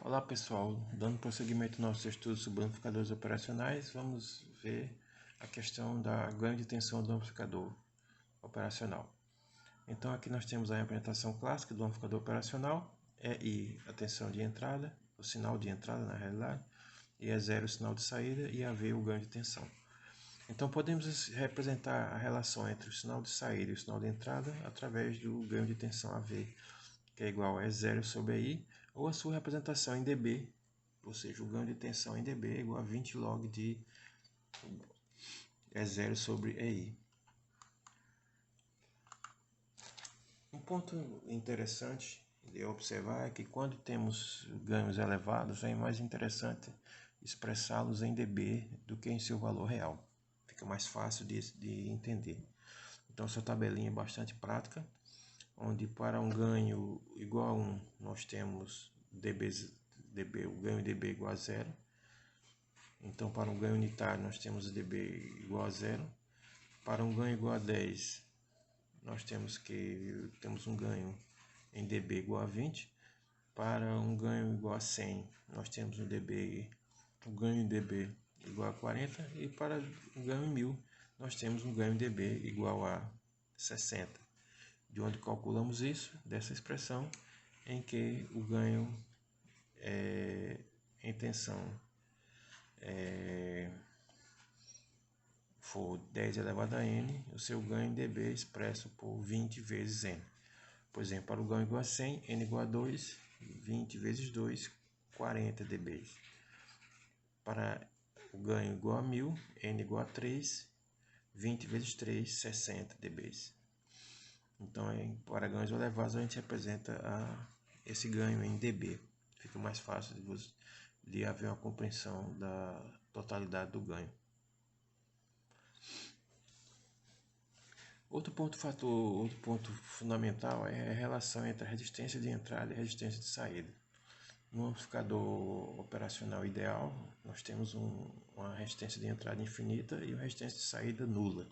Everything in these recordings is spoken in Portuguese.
Olá pessoal, dando prosseguimento ao nosso estudo sobre amplificadores operacionais, vamos ver a questão da ganho de tensão do amplificador operacional. Então aqui nós temos a representação clássica do amplificador operacional, EI a tensão de entrada, o sinal de entrada na realidade, e E0 o sinal de saída e AV o ganho de tensão. Então podemos representar a relação entre o sinal de saída e o sinal de entrada através do ganho de tensão AV, que é igual a E0 sobre EI, ou a sua representação em dB, ou seja, o ganho de tensão em dB é igual a 20 log de E0 sobre EI. Um ponto interessante de observar é que quando temos ganhos elevados, é mais interessante expressá-los em dB do que em seu valor real. Fica mais fácil de entender. Então, essa tabelinha é bastante prática, onde para um ganho igual a 1, nós temos dB, o ganho dB igual a 0. Então, para um ganho unitário, nós temos dB igual a 0. Para um ganho igual a 10, nós temos um ganho em dB igual a 20. Para um ganho igual a 100, nós temos um ganho em dB igual a 40. E para um ganho em 1000, nós temos um ganho em dB igual a 60. De onde calculamos isso? Dessa expressão em que o ganho em tensão for 10 elevado a n, o seu ganho em dB é expresso por 20 vezes n. Por exemplo, para o ganho igual a 100, n igual a 2, 20 vezes 2, 40 dB. Para o ganho igual a 1000, n igual a 3, 20 vezes 3, 60 dB. Então, para ganhos elevados, a gente representa esse ganho em dB. Fica mais fácil de haver uma compreensão da totalidade do ganho. Outro ponto fundamental é a relação entre a resistência de entrada e a resistência de saída. No amplificador operacional ideal, nós temos uma resistência de entrada infinita e uma resistência de saída nula.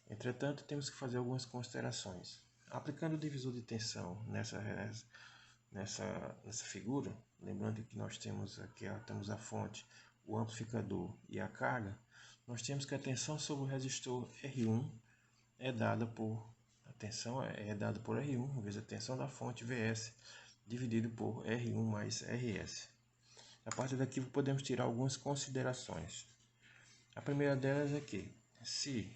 Entretanto, temos que fazer algumas considerações. Aplicando o divisor de tensão nessa figura, lembrando que nós temos aqui temos a fonte, o amplificador e a carga, nós temos que a tensão sobre o resistor R1 é dada por R1 vezes a tensão da fonte Vs dividido por R1 mais Rs. A partir daqui podemos tirar algumas considerações. A primeira delas é que se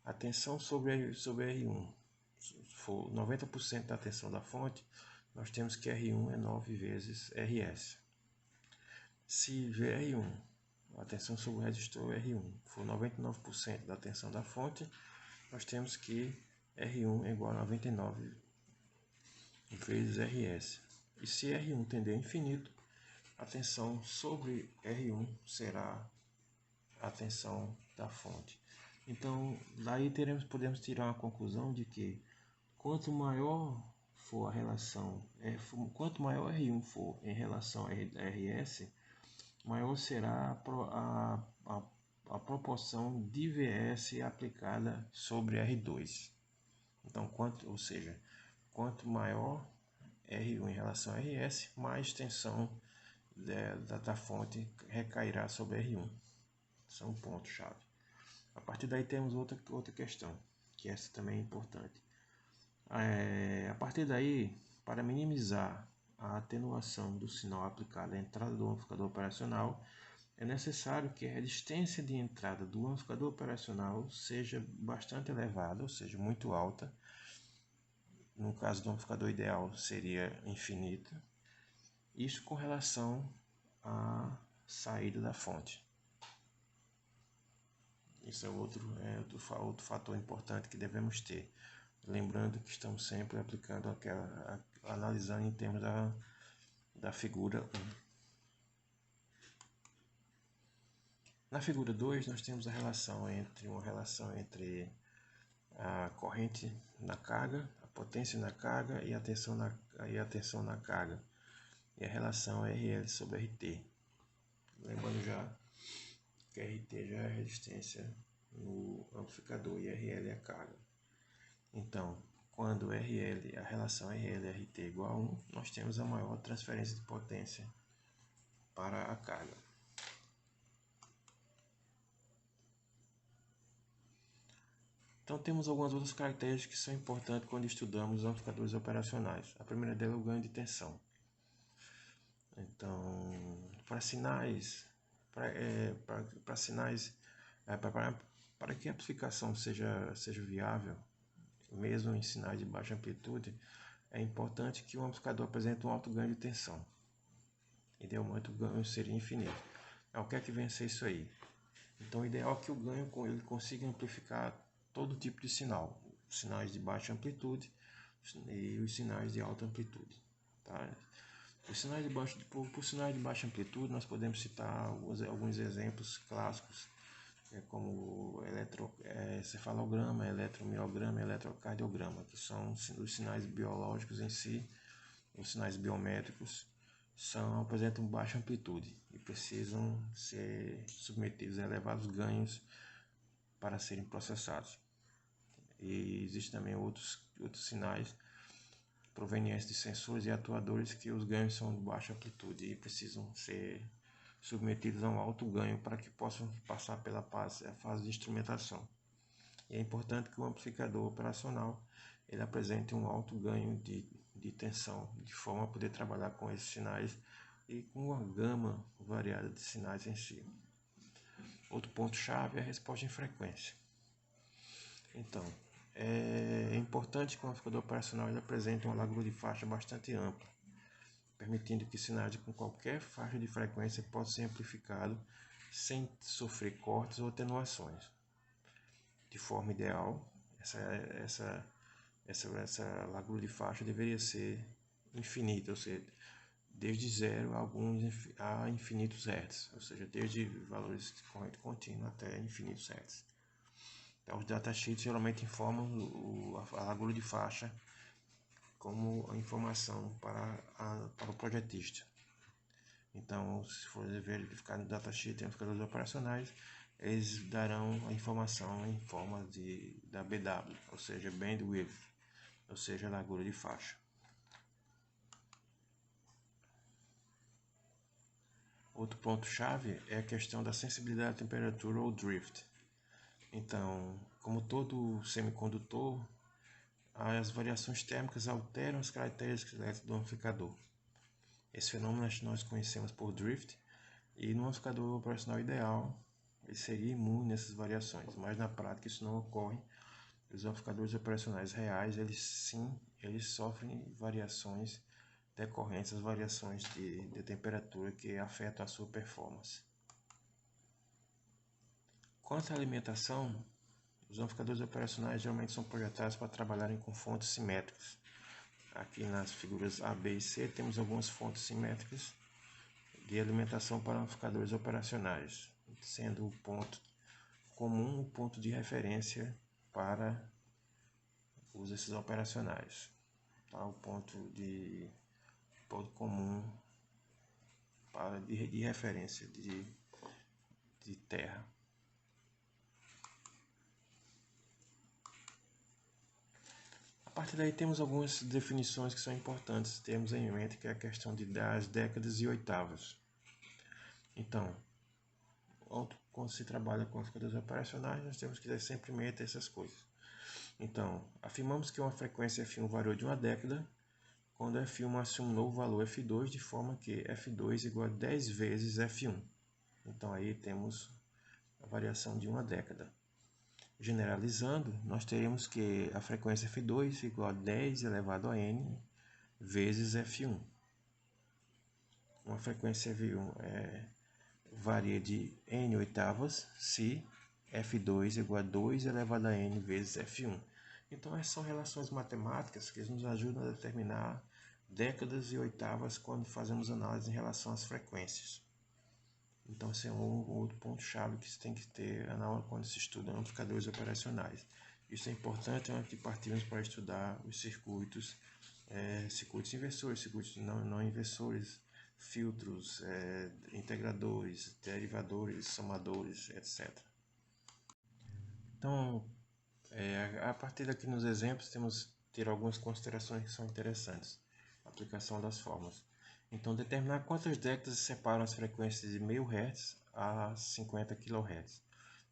a tensão sobre R1 for 90% da tensão da fonte, nós temos que R1 é 9 vezes Rs. Se R1, a tensão sobre o resistor R1, for 99% da tensão da fonte, nós temos que R1 é igual a 99 vezes Rs. E se R1 tender a infinito, a tensão sobre R1 será a tensão da fonte. Então, daí podemos tirar uma conclusão de que quanto maior for a relação, quanto maior R1 for em relação a Rs, maior será a proporção de Vs aplicada sobre R2. Então, quanto maior R1 em relação a Rs, mais tensão da fonte recairá sobre R1. São um ponto-chave. A partir daí temos outra questão, que essa também é importante. A partir daí, para minimizar a atenuação do sinal aplicado à entrada do amplificador operacional, é necessário que a resistência de entrada do amplificador operacional seja bastante elevada, ou seja, muito alta. No caso do amplificador ideal seria infinita. Isso com relação à saída da fonte. Isso é outro fator importante que devemos ter. Lembrando que estamos sempre aplicando analisando em termos da figura 1. Na figura 2, nós temos uma relação entre a corrente na carga, a potência na carga e a tensão na carga. E a relação é RL sobre RT. Lembrando já que RT já é a resistência no amplificador e RL é a carga. Então, quando RL, a relação RL-RT é igual a 1, nós temos a maior transferência de potência para a carga. Então temos algumas outras características que são importantes quando estudamos os amplificadores operacionais. A primeira delas é o ganho de tensão. Então, para sinais, para que a amplificação seja viável, mesmo em sinais de baixa amplitude, é importante que o amplificador apresente um alto ganho de tensão. Idealmente o ganho seria infinito. O que é que vem a ser isso aí? Então o ideal é que o ganho ele consiga amplificar todo tipo de sinal, sinais de baixa amplitude e os sinais de alta amplitude. Tá? Por sinais de baixa amplitude, nós podemos citar alguns exemplos clássicos, como cefalograma, eletromiograma e eletrocardiograma, que são os sinais biológicos em si, os sinais biométricos, apresentam baixa amplitude e precisam ser submetidos a elevados ganhos para serem processados. E existem também outros sinais provenientes de sensores e atuadores que os ganhos são de baixa amplitude e precisam ser submetidos a um alto ganho para que possam passar pela fase de instrumentação. E é importante que o amplificador operacional ele apresente um alto ganho de tensão, de forma a poder trabalhar com esses sinais e com uma gama variada de sinais em si. Outro ponto-chave é a resposta em frequência. Então, é importante que o amplificador operacional ele apresente uma largura de faixa bastante ampla, permitindo que sinais com qualquer faixa de frequência possam ser amplificados sem sofrer cortes ou atenuações. De forma ideal, essa largura de faixa deveria ser infinita, ou seja, desde 0 a infinitos hertz, ou seja, desde valores de corrente contínua até infinitos hertz. Então, os datasheets geralmente informam a largura de faixa como a informação para o projetista. Então, se for verificar no datasheet e amplificadores operacionais, eles darão a informação em forma da BW, ou seja, bandwidth, ou seja, largura de faixa. Outro ponto-chave é a questão da sensibilidade à temperatura ou drift. Então, como todo semicondutor, as variações térmicas alteram as características elétricas do amplificador. Esse fenômeno nós conhecemos por drift, e no amplificador operacional ideal, ele seria imune nessas variações, mas na prática isso não ocorre. Os amplificadores operacionais reais, eles sofrem variações decorrentes das variações de temperatura que afetam a sua performance. Quanto à alimentação, os amplificadores operacionais geralmente são projetados para trabalharem com fontes simétricas. Aqui nas figuras A, B e C temos algumas fontes simétricas de alimentação para amplificadores operacionais, sendo o ponto comum o ponto de referência para esses operacionais. Tá? O ponto comum de referência de terra. A partir daí temos algumas definições que são importantes, temos em mente que é a questão das décadas e oitavas. Então, quando se trabalha com amplificadores operacionais, nós temos que ter sempre em mente essas coisas. Então, afirmamos que uma frequência F1 variou de uma década, quando F1 assume um novo valor F2, de forma que F2 é igual a 10 vezes F1. Então, aí temos a variação de uma década. Generalizando, nós teremos que a frequência F2 é igual a 10 elevado a n vezes F1. Uma frequência F1 varia de n oitavas se F2 é igual a 2 elevado a n vezes F1. Então, essas são relações matemáticas que nos ajudam a determinar décadas e oitavas quando fazemos análise em relação às frequências. Então, esse é um outro ponto-chave que se tem que ter na hora quando se estuda amplificadores operacionais. Isso é importante antes de partirmos para estudar os circuitos inversores, circuitos não inversores, filtros, integradores, derivadores, somadores, etc. Então, a partir daqui nos exemplos temos ter algumas considerações que são interessantes. Aplicação das fórmulas. Então, determinar quantas décadas separam as frequências de meio Hz a 50 kHz.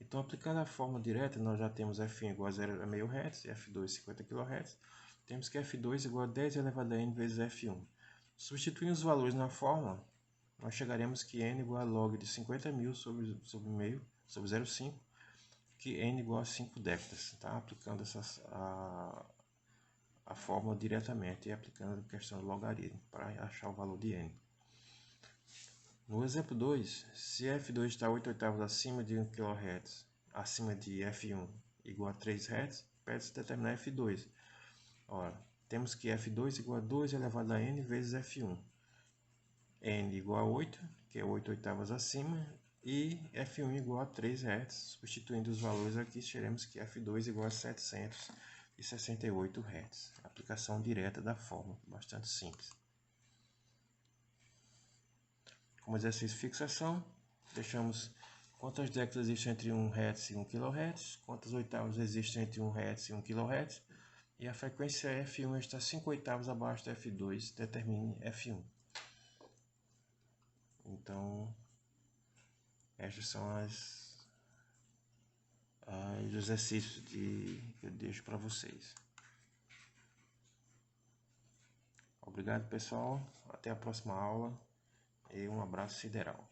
Então, aplicando a fórmula direta, nós já temos F1 igual a 0 a meio Hz e F2 50 kHz. Temos que F2 igual a 10 elevado a n vezes F1. Substituindo os valores na fórmula, nós chegaremos que n igual a log de 50.000 sobre meio, sobre 0,5, que n igual a 5 décadas. Tá? Aplicando a fórmula diretamente e aplicando a questão do logaritmo para achar o valor de n. No exemplo 2, se F2 está 8 oitavos acima de 1 kHz, acima de F1 igual a 3 Hz, pede-se determinar F2. Ora, temos que F2 igual a 2 elevado a n vezes F1. N igual a 8, que é 8 oitavas acima, e F1 igual a 3 Hz. Substituindo os valores aqui, teremos que F2 igual a 768 Hz. Aplicação direta da fórmula, bastante simples. Como exercício de fixação, deixamos quantas décadas existem entre 1 Hz e 1 kHz, quantas oitavas existem entre 1 Hz e 1 kHz, e a frequência F1 está 5 oitavos abaixo da F2, determine F1. Então, estes são os exercícios que eu deixo para vocês. Obrigado, pessoal. Até a próxima aula e um abraço sideral.